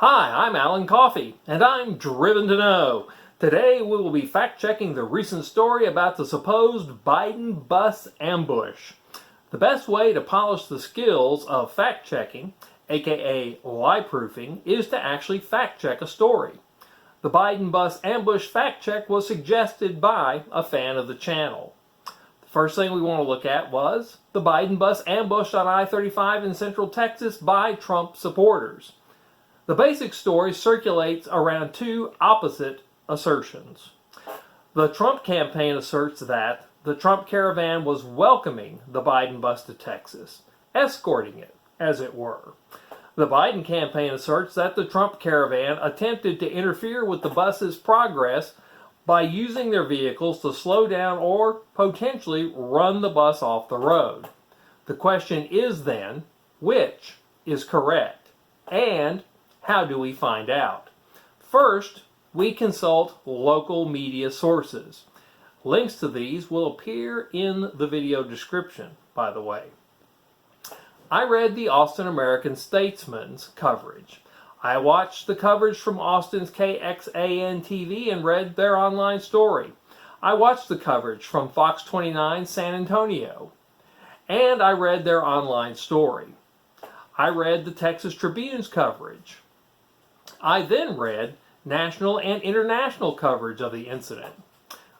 Hi, I'm Alan Coffey, and I'm driven to know. Today we will be fact-checking the recent story about the supposed Biden bus ambush. The best way to polish the skills of fact-checking, aka lie-proofing, is to actually fact-check a story. The Biden bus ambush fact-check was suggested by a fan of the channel. The first thing we want to look at was the Biden bus ambushed on I-35 in Central Texas by Trump supporters. The basic story circulates around two opposite assertions. The Trump campaign asserts that the Trump caravan was welcoming the Biden bus to Texas, escorting it, as it were. The Biden campaign asserts that the Trump caravan attempted to interfere with the bus's progress by using their vehicles to slow down or potentially run the bus off the road. The question is then, which is correct? And how do we find out? First, we consult local media sources. Links to these will appear in the video description, by the way. I read the Austin American-Statesman's coverage. I watched the coverage from Austin's KXAN TV and read their online story. I watched the coverage from Fox 29 San Antonio, and I read their online story. I read the Texas Tribune's coverage. I then read national and international coverage of the incident.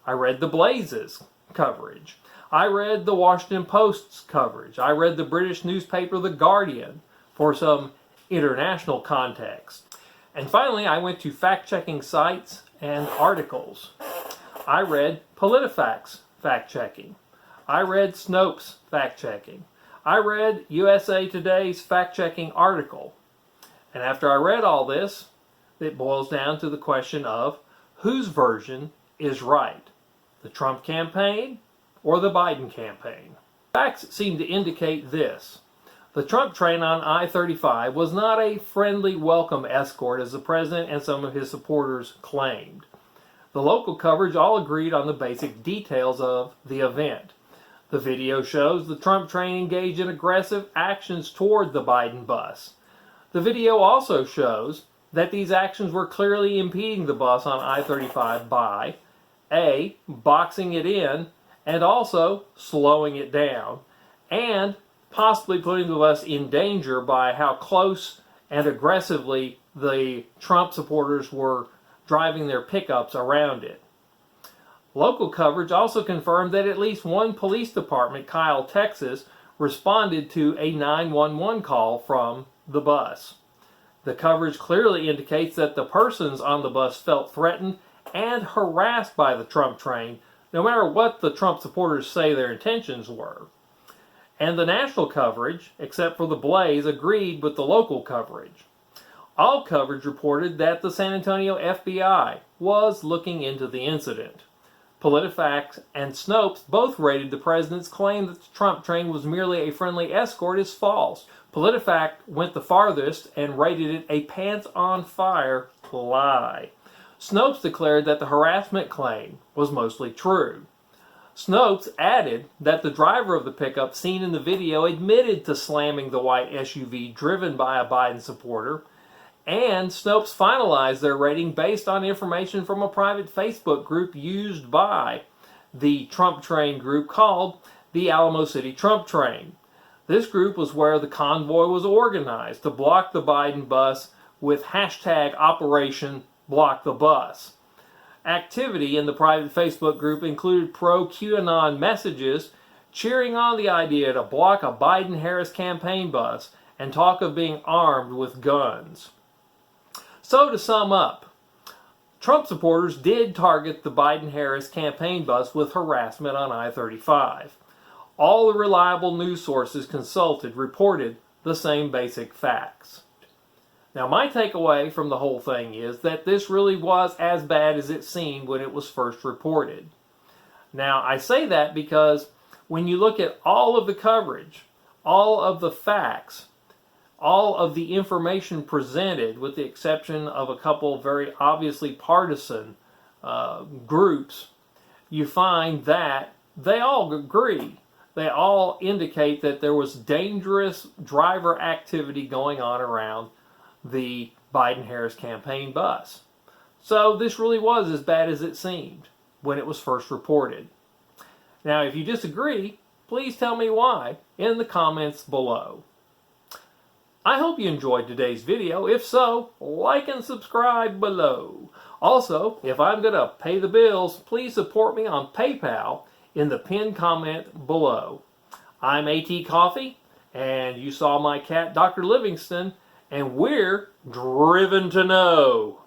I read the Blaze's coverage. I read the Washington Post's coverage. I read the British newspaper The Guardian for some international context. And finally, I went to fact-checking sites and articles. I read PolitiFact's fact-checking. I read Snopes' fact-checking. I read USA Today's fact-checking article. And after I read all this, it boils down to the question of whose version is right, the Trump campaign or the Biden campaign. Facts seem to indicate this. The Trump train on I-35 was not a friendly welcome escort as the president and some of his supporters claimed. The local coverage all agreed on the basic details of the event. The video shows the Trump train engaged in aggressive actions toward the Biden bus. The video also shows that these actions were clearly impeding the bus on I-35 by A, boxing it in, and also slowing it down, and possibly putting the bus in danger by how close and aggressively the Trump supporters were driving their pickups around it. Local coverage also confirmed that at least one police department, Kyle, Texas, responded to a 911 call from the bus. The coverage clearly indicates that the persons on the bus felt threatened and harassed by the Trump train, no matter what the Trump supporters say their intentions were. And the national coverage, except for the Blaze, agreed with the local coverage. All coverage reported that the San Antonio FBI was looking into the incident. PolitiFact and Snopes both rated the president's claim that the Trump train was merely a friendly escort as false. PolitiFact went the farthest and rated it a pants-on-fire lie. Snopes declared that the harassment claim was mostly true. Snopes added that the driver of the pickup seen in the video admitted to slamming the white SUV driven by a Biden supporter, and Snopes finalized their rating based on information from a private Facebook group used by the Trump train group called the Alamo City Trump Train. This group was where the convoy was organized to block the Biden bus with hashtag Operation Block the Bus. Activity in the private Facebook group included pro-QAnon messages cheering on the idea to block a Biden-Harris campaign bus and talk of being armed with guns. So to sum up, Trump supporters did target the Biden-Harris campaign bus with harassment on I-35. All the reliable news sources consulted reported the same basic facts. Now, my takeaway from the whole thing is that this really was as bad as it seemed when it was first reported. Now, I say that because when you look at all of the coverage, all of the facts, all of the information presented, with the exception of a couple of very obviously partisan groups, you find that they all agree. They all indicate that there was dangerous driver activity going on around the Biden-Harris campaign bus. So this really was as bad as it seemed when it was first reported. Now, if you disagree, please tell me why in the comments below. I hope you enjoyed today's video. If so, like and subscribe below. Also, if I'm going to pay the bills, please support me on PayPal in the pinned comment below. I'm A.T. Coffee, and you saw my cat, Dr. Livingston, and we're driven to know.